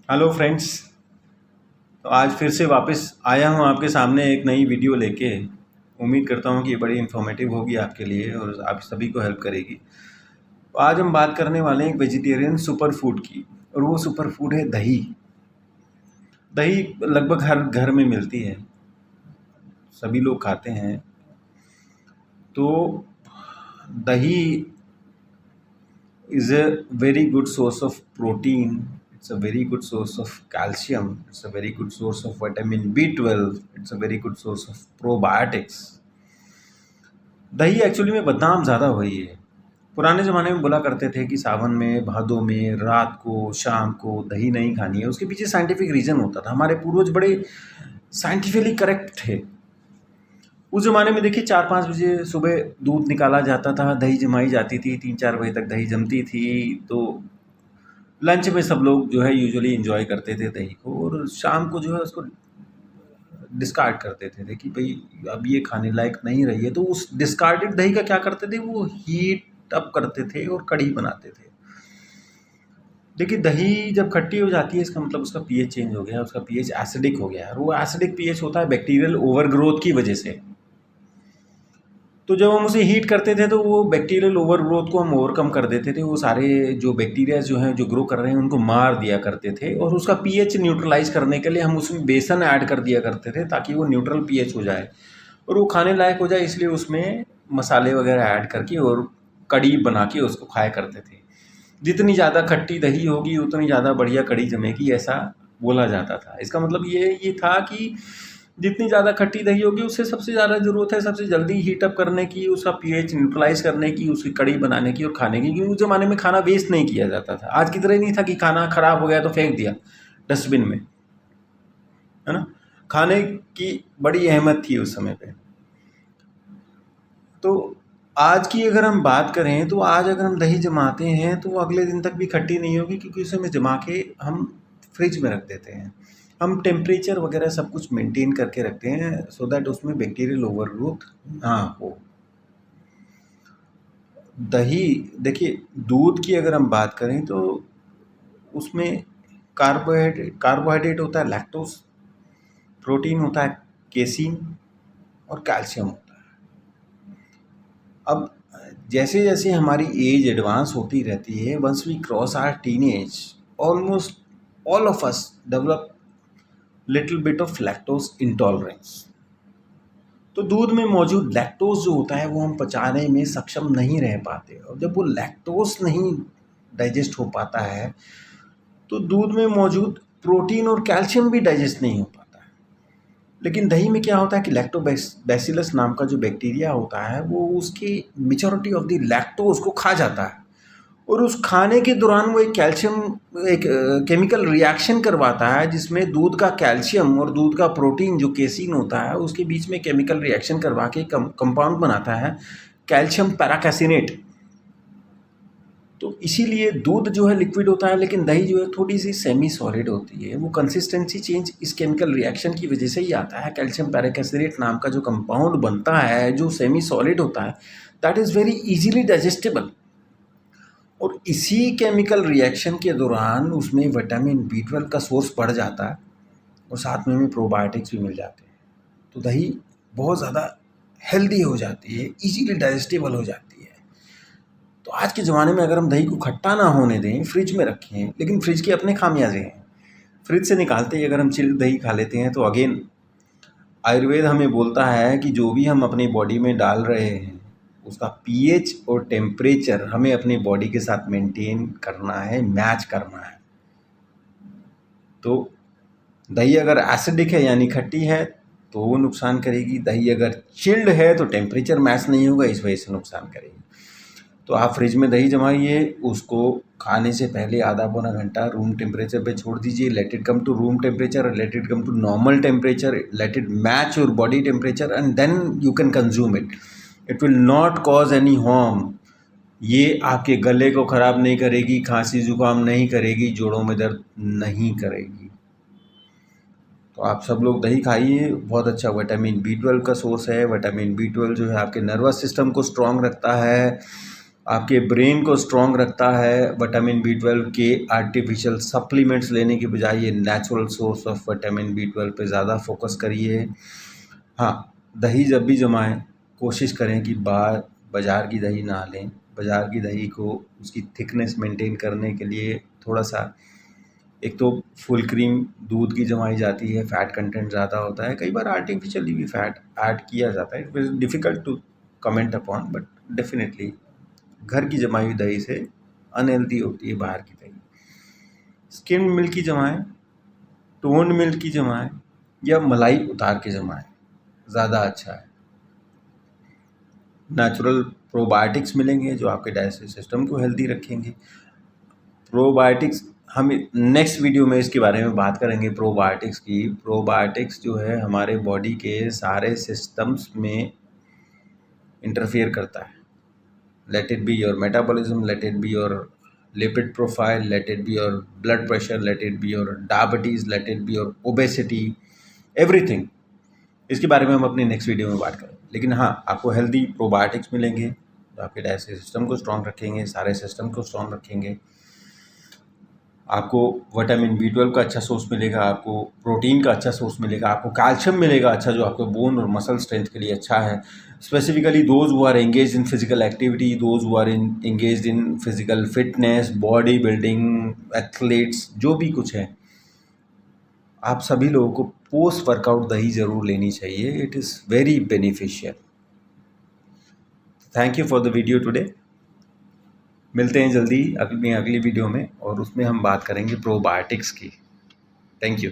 Hello friends. तो आज फिर से वापस आया हूँ आपके सामने एक नई वीडियो लेके। उम्मीद करता हूँ कि ये बड़ी इन्फॉर्मेटिव होगी आपके लिए और आप सभी को हेल्प करेगी। तो आज हम बात करने वाले हैं एक वेजिटेरियन सुपर फूड की, और वो सुपर फूड है दही। दही लगभग हर घर में मिलती है, सभी लोग खाते हैं। तो दही is a very good source of protein. It's a very good source of calcium. It's a very good source of vitamin B12. It's a very good source of probiotics. दही एक्चुअली में बदनाम ज़्यादा हुई है। पुराने ज़माने में बोला करते थे कि सावन में, भादों में, रात को, शाम को दही नहीं खानी है। उसके पीछे साइंटिफिक रीज़न होता था। हमारे पूर्वज बड़े साइंटिफिकली करेक्ट थे। उस ज़माने में देखिए 4-5 बजे सुबह दूध निकाला जाता था, दही जमाई जाती थी, 3-4 बजे तक दही जमती थी। तो लंच में सब लोग जो है यूजुअली एंजॉय करते थे दही को, और शाम को जो है उसको डिस्कार्ड कर देते थे कि भाई अब ये खाने लायक नहीं रही है। तो उस डिस्कार्डेड दही का क्या करते थे, वो हीट अप करते थे और कढ़ी बनाते थे। देखिए दही जब खट्टी हो जाती है, इसका मतलब उसका पीएच चेंज हो गया, उसका पीएच एसिडिक हो गया है। और वो एसिडिक पीएच होता है बैक्टीरियल ओवरग्रोथ की वजह से। तो जब हम उसे हीट करते थे तो वो बैक्टीरियल ओवरग्रोथ को हम ओवरकम कर देते थे। वो सारे जो बैक्टीरिया जो हैं जो ग्रो कर रहे हैं उनको मार दिया करते थे, और उसका पीएच न्यूट्रलाइज करने के लिए हम उसमें बेसन ऐड कर दिया करते थे ताकि वो न्यूट्रल पीएच हो जाए और वो खाने लायक हो जाए। इसलिए उसमें मसाले वगैरह ऐड करके और कड़ी बना के उसको खाया करते थे। जितनी ज़्यादा खट्टी दही होगी उतनी ज़्यादा बढ़िया कड़ी जमेगी, ऐसा बोला जाता था। इसका मतलब ये था कि जितनी ज़्यादा खट्टी दही होगी उससे सबसे ज़्यादा ज़रूरत है सबसे जल्दी हीटअप करने की, उसका पीएच न्यूट्रलाइज करने की, उसकी कड़ी बनाने की और खाने की। क्योंकि उस ज़माने में खाना वेस्ट नहीं किया जाता था। आज की तरह नहीं था कि खाना ख़राब हो गया तो फेंक दिया डस्टबिन में, है ना। खाने की बड़ी अहमियत थी उस समय पे। तो आज की अगर हम बात करें तो आज अगर हम दही जमाते हैं तो वो अगले दिन तक भी खट्टी नहीं होगी, क्योंकि उसे में जमा के हम फ्रिज में रख देते हैं। हम टेम्परेचर वगैरह सब कुछ मेंटेन करके रखते हैं सो दैट उसमें बैक्टीरियल ओवरग्रोथ ना हो। दही देखिए, दूध की अगर हम बात करें तो उसमें कार्बोहाइड्रेट होता है लैक्टोज, प्रोटीन होता है केसीन, और कैल्शियम होता है। अब जैसे जैसे हमारी एज एडवांस होती रहती है, once we cross our teenage, almost all of us develop little bit of lactose intolerance. तो दूध में मौजूद लैक्टोज जो होता है वो हम पचाने में सक्षम नहीं रह पाते, और जब वो लैक्टोज नहीं डाइजेस्ट हो पाता है तो दूध में मौजूद प्रोटीन और कैल्शियम भी डाइजेस्ट नहीं हो पाता है। लेकिन दही में क्या होता है कि लैक्टोबैसिलस नाम का जो बैक्टीरिया होता है वो उसकी मेजॉरिटी ऑफ द लैक्टोज को खा जाता है, और उस खाने के दौरान वो एक केमिकल रिएक्शन करवाता है जिसमें दूध का कैल्शियम और दूध का प्रोटीन जो केसीन होता है उसके बीच में केमिकल रिएक्शन करवा के कंपाउंड बनाता है कैल्शियम पैराकैसिनेट। तो इसीलिए दूध जो है लिक्विड होता है, लेकिन दही जो है थोड़ी सी सेमी सॉलिड होती है। वो कंसिस्टेंसी चेंज इस केमिकल रिएक्शन की वजह से ही आता है। कैल्शियम पैराकैसिनेट नाम का जो कंपाउंड बनता है जो सेमी सॉलिड होता है, that is very easily digestible. और इसी केमिकल रिएक्शन के दौरान उसमें विटामिन B12 का सोर्स बढ़ जाता है, और साथ में प्रोबायोटिक्स भी मिल जाते हैं। तो दही बहुत ज़्यादा हेल्दी हो जाती है, इजीली डाइजेस्टेबल हो जाती है। तो आज के ज़माने में अगर हम दही को खट्टा ना होने दें, फ्रिज में रखें, लेकिन फ्रिज के अपने खामियाजे हैं। फ्रिज से निकालते ही अगर हम चिल्ड दही खा लेते हैं तो अगेन आयुर्वेद हमें बोलता है कि जो भी हम अपनी बॉडी में डाल रहे हैं उसका पीएच और टेम्परेचर हमें अपनी बॉडी के साथ मेंटेन करना है, मैच करना है। तो दही अगर एसिडिक है यानी खट्टी है तो वो नुकसान करेगी। दही अगर चिल्ड है तो टेम्परेचर मैच नहीं होगा, इस वजह से नुकसान करेगी। तो आप फ्रिज में दही जमाइए, उसको खाने से पहले आधा पौना घंटा रूम टेम्परेचर पे छोड़ दीजिए। Let it come to room temperature, let it come to normal temperature, let it match your body temperature, and then you can consume it. It will not cause any harm. ये आपके गले को ख़राब नहीं करेगी, खांसी जुकाम नहीं करेगी, जोड़ों में दर्द नहीं करेगी। तो आप सब लोग दही खाइए, बहुत अच्छा विटामिन B12 का सोर्स है। विटामिन B12 जो है आपके नर्वस सिस्टम को स्ट्रॉन्ग रखता है, आपके ब्रेन को स्ट्रॉन्ग रखता है। विटामिन B12 के आर्टिफिशियल सप्लीमेंट्स लेने के बजाय ये natural source of vitamin B12 पे ज़्यादा फोकस करिए। हाँ, दही जब भी जमाएं कोशिश करें कि बाज़ार की दही ना लें। बाज़ार की दही को उसकी थिकनेस मेंटेन करने के लिए थोड़ा सा, एक तो फुल क्रीम दूध की जमाई जाती है, फ़ैट कंटेंट ज़्यादा होता है, कई बार आर्टिफिशियली भी फ़ैट ऐड किया जाता है। It is difficult to comment upon, but definitely घर की जमाई हुई दही से अनहेल्दी होती है बाहर की दही। स्किम मिल्क की जमाएं, टोन्ड मिल्क की जमाएं या मलाई उतार के जमाएं, ज़्यादा अच्छा है। नेचुरल प्रोबायोटिक्स मिलेंगे जो आपके डाइजेस्टिव सिस्टम को हेल्दी रखेंगे। प्रोबायोटिक्स हम नेक्स्ट वीडियो में इसके बारे में बात करेंगे प्रोबायोटिक्स की। प्रोबायोटिक्स जो है हमारे बॉडी के सारे सिस्टम्स में इंटरफेयर करता है। Let it be your metabolism, let it be your lipid profile, let it be your blood pressure, let it be your diabetes, let it be your obesity, everything। इसके बारे में हम अपनी नेक्स्ट वीडियो में बात करेंगे। लेकिन हाँ, आपको हेल्दी प्रोबायोटिक्स मिलेंगे जो आपके डाइजेस्टिव सिस्टम को स्ट्रॉन्ग रखेंगे, सारे सिस्टम को स्ट्रॉन्ग रखेंगे। आपको विटामिन B12 का अच्छा सोर्स मिलेगा, आपको प्रोटीन का अच्छा सोर्स मिलेगा, आपको कैल्शियम मिलेगा अच्छा, जो आपके बोन और मसल स्ट्रेंथ के लिए अच्छा है। Specifically those who are engaged in physical activity, those who are engaged in physical fitness, body building, athletes, जो भी कुछ है, आप सभी लोगों को पोस्ट वर्कआउट दही ज़रूर लेनी चाहिए। It is very beneficial. Thank you for the video today. मिलते हैं जल्दी अपनी अगली वीडियो में और उसमें हम बात करेंगे प्रोबायोटिक्स की। Thank you.